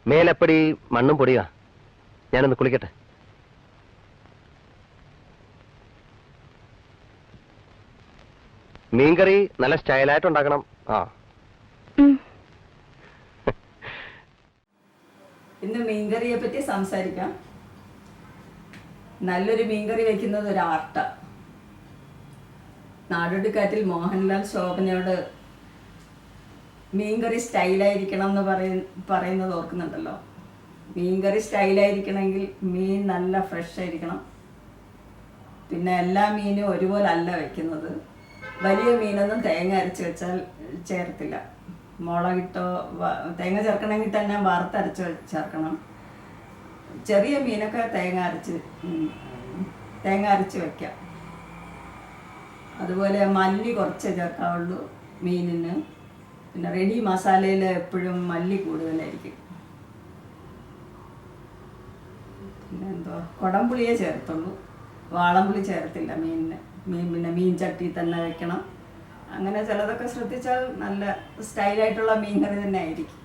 മേലപ്പടി മണ്ണും പൊടിയാ. ഞാനൊന്ന് കുളിക്കട്ടെ. മീൻകറി നല്ല സ്റ്റൈലായിട്ട് ഉണ്ടാക്കണം. ആ, ഇന്ന് മീൻകറിയെ പറ്റി സംസാരിക്കാം. നല്ലൊരു മീൻകറി വെക്കുന്നത് ഒരു ആർട്ടാണ്. നാടോടിക്കാറ്റിൽ മോഹൻലാൽ ശോഭനയോട് മീൻകറി സ്റ്റൈലായിരിക്കണം എന്ന് പറയുന്നത് ഓർക്കുന്നുണ്ടല്ലോ. മീൻകറി സ്റ്റൈലായിരിക്കണമെങ്കിൽ മീൻ നല്ല ഫ്രഷ് ആയിരിക്കണം. പിന്നെ എല്ലാ മീനും ഒരുപോലെ അല്ല വെക്കുന്നത്. വലിയ മീനൊന്നും തേങ്ങ അരച്ച് വെച്ചാൽ ചേർത്തില്ല. മുളകിട്ടോ തേങ്ങ ചേർക്കണമെങ്കിൽ തന്നെ വറുത്തരച്ച് ചേർക്കണം. ചെറിയ മീനൊക്കെ തേങ്ങ അരച്ച് വെക്കാം. അതുപോലെ മല്ലി കുറച്ച് ചേർക്കാവുള്ളൂ മീനിന്. പിന്നെ റെഡി മസാലയിൽ എപ്പോഴും മല്ലി കൂടുതലായിരിക്കും. പിന്നെ കുടംപുളിയേ ചേർത്തുള്ളൂ, വാളംപുളി ചേർത്തില്ല മീനിന്. പിന്നെ മീൻ ചട്ടി തന്നെ വെക്കണം. അങ്ങനെ ചിലതൊക്കെ ശ്രദ്ധിച്ചാൽ നല്ല സ്റ്റൈലായിട്ടുള്ള മീൻ കറി തന്നെ ആയിരിക്കും.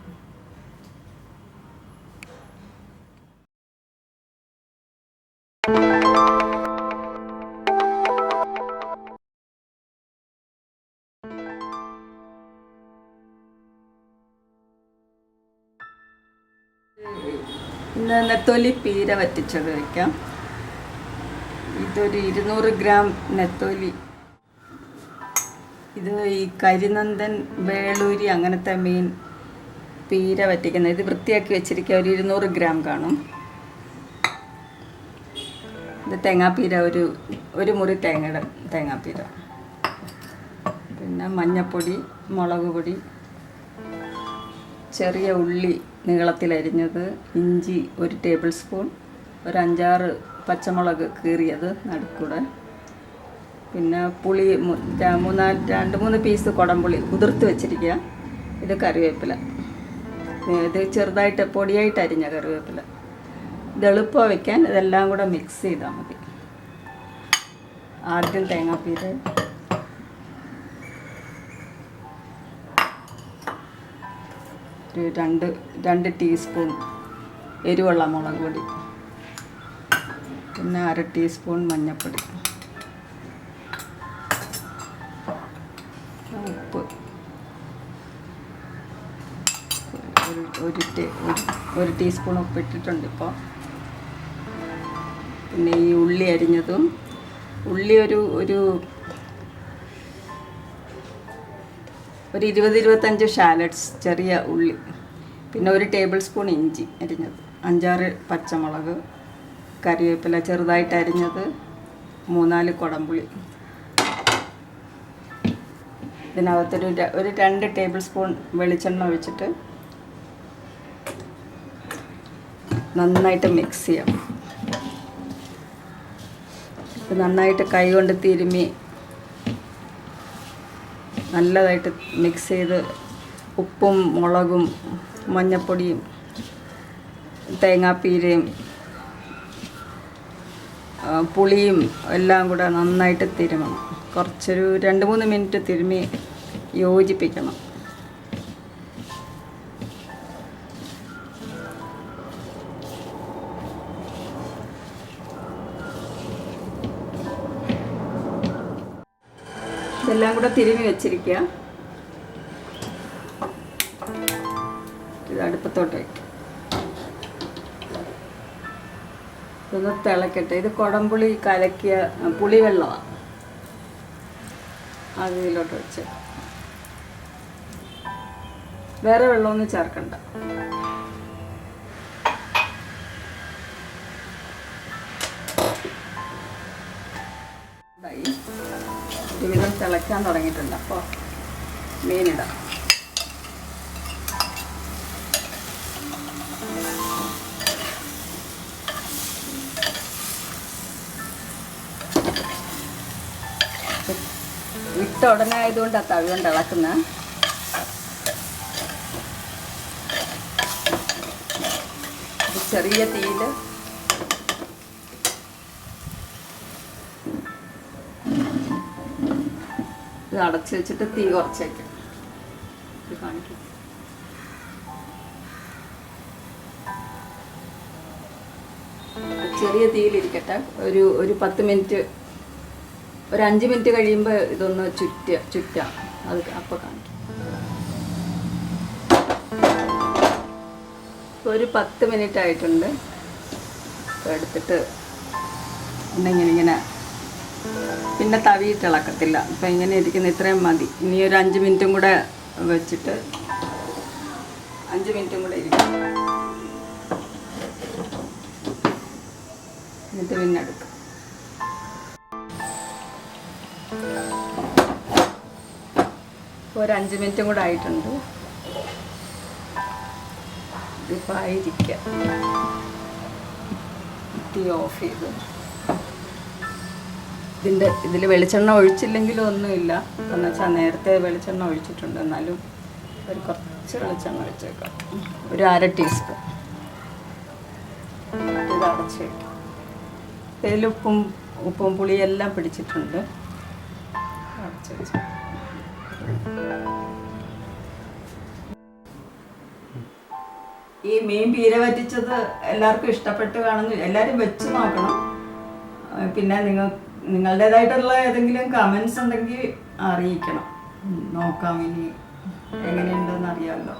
ഇന്ന് നെത്തോലി പീര വറ്റിച്ചത് വയ്ക്കാം. ഇതൊരു 200 ഗ്രാം നെത്തോലി. ഇത് ഈ കരിനന്ദൻ, വേളൂരി അങ്ങനത്തെ മീൻ പീര വറ്റിക്കുന്നത്. ഇത് വൃത്തിയാക്കി വെച്ചിരിക്കുക. ഒരു 200 ഗ്രാം കാണും. ഇത് തേങ്ങാപ്പീര, ഒരു മുറി തേങ്ങാപ്പീര. പിന്നെ മഞ്ഞൾപ്പൊടി, മുളക് പൊടി, ചെറിയ ഉള്ളി നീളത്തിലരിഞ്ഞത്, ഇഞ്ചി 1 ടേബിൾ സ്പൂൺ, ഒരു 5-6 പച്ചമുളക് കീറിയത് നടുക്കൂടെ. പിന്നെ പുളി 2-3 പീസ് കുടംപുളി കുതിർത്ത് വെച്ചിരിക്കുക. ഇത് കറിവേപ്പില. ഇത് ചെറുതായിട്ട് പൊടിയായിട്ട് അരിഞ്ഞ കറിവേപ്പില. ഇത് എളുപ്പം വയ്ക്കാൻ. ഇതെല്ലാം കൂടെ മിക്സ് ചെയ്താൽ മതി. ആദ്യം തേങ്ങാപ്പീര, ഒരു 2 ടീസ്പൂൺ എരിവുള്ള മുളക് പൊടി, പിന്നെ 1/2 ടീസ്പൂൺ മഞ്ഞൾപ്പൊടി, ഉപ്പ്, ഒരു ടീസ്പൂൺ ഉപ്പ് ഇട്ടിട്ടുണ്ട് ഇപ്പോൾ. പിന്നെ ഈ ഉള്ളി അരിഞ്ഞതും, ഉള്ളി ഒരു 20-25 ഷാലറ്റ്സ് ചെറിയ ഉള്ളി, പിന്നെ 1 ടേബിൾ സ്പൂൺ ഇഞ്ചി അരിഞ്ഞത്, 5-6 പച്ചമുളക്, കറിവേപ്പില ചെറുതായിട്ട് അരിഞ്ഞത്, 3-4 കുടംപുളി. ഇതിനകത്തൊരു 2 ടേബിൾ സ്പൂൺ വെളിച്ചെണ്ണ ഒഴിച്ചിട്ട് നന്നായിട്ട് മിക്സ് ചെയ്യാം. ഇത് നന്നായിട്ട് കൈ കൊണ്ട് തിരുമ്മി നല്ലതായിട്ട് മിക്സ് ചെയ്ത് ഉപ്പും മുളകും മഞ്ഞൾപ്പൊടിയും തേങ്ങാപ്പീരയും പുളിയും എല്ലാം കൂടെ നന്നായിട്ട് തിരുമണം. കുറച്ചൊരു 2-3 മിനിറ്റ് തിരുമ്മി യോജിപ്പിക്കണം. ഇതെല്ലാം കൂടെ തിരുമ്മി വെച്ചിരിക്കുക. ഇത് അടുപ്പത്തോട്ട് വയ്ക്കും. ഇതൊന്ന് തിളക്കട്ടെ. ഇത് കുടംപുളി കലക്കിയ പുളിവെള്ളമാണ്. അതിലോട്ട് വെച്ച് വേറെ വെള്ളമൊന്നും ചേർക്കണ്ട. ഒരുവിധം തിളയ്ക്കാൻ തുടങ്ങിയിട്ടുണ്ട്. അപ്പോൾ മീനിടാം. ഇട്ട ഉടനെ ആയതുകൊണ്ട് ആ തവി കൊണ്ട് ഇളക്കുന്ന. ചെറിയ തീയിൽ ഇത് അടച്ച് വെച്ചിട്ട് തീ കുറച്ച് വയ്ക്കാം. ഇത് കാണിക്കും. ചെറിയ തീയിലിരിക്കട്ടെ. ഒരു 10 മിനിറ്റ്, ഒരു 5 മിനിറ്റ് കഴിയുമ്പോൾ ഇതൊന്ന് ചുറ്റാം. അത് അപ്പോൾ കാണിക്കും. ഒരു 10 മിനിറ്റ് ആയിട്ടുണ്ട്. അപ്പോൾ എടുത്തിട്ട് ഇങ്ങനെ പിന്നെ തവിയിട്ട് ഇളക്കത്തില്ല. അപ്പം ഇങ്ങനെ ഇരിക്കുന്ന ഇത്രയും മതി. ഇനി ഒരു 5 മിനിറ്റും കൂടെ വെച്ചിട്ട് 5 മിനിറ്റും കൂടെ ഇരിക്കും. എന്നിട്ട് പിന്നെ എടുക്കും. ഒരു 5 മിനിറ്റും കൂടെ ആയിട്ടുണ്ട്. ഇതിപ്പോൾ ആയിരിക്കാം. തീ ഓഫ് ചെയ്ത് ഇതിൽ വെളിച്ചെണ്ണ ഒഴിച്ചില്ലെങ്കിലും ഒന്നുമില്ല. എന്ന് വെച്ചാൽ നേരത്തെ വെളിച്ചെണ്ണ ഒഴിച്ചിട്ടുണ്ട്. എന്നാലും കുറച്ച് വെളിച്ചെണ്ണ ഒഴിച്ചേക്കാം. ഒരു 1/2 ടീസ്പൂൺ. ഇത് അടച്ച് വയ്ക്കാം. ഇതിൽ ഉപ്പും പുളിയെല്ലാം പിടിച്ചിട്ടുണ്ട്. അടച്ച് വെച്ച് ഈ മീൻ പീര വറ്റിച്ചത് എല്ലാവർക്കും ഇഷ്ടപ്പെട്ട് കാണുന്നു. എല്ലാവരും വെച്ച് നോക്കണം. പിന്നെ നിങ്ങളുടേതായിട്ടുള്ള ഏതെങ്കിലും കമൻസ് ഉണ്ടെങ്കിൽ അറിയിക്കണം. നോക്കാം ഇനി എങ്ങനെയുണ്ടെന്ന് അറിയാമല്ലോ.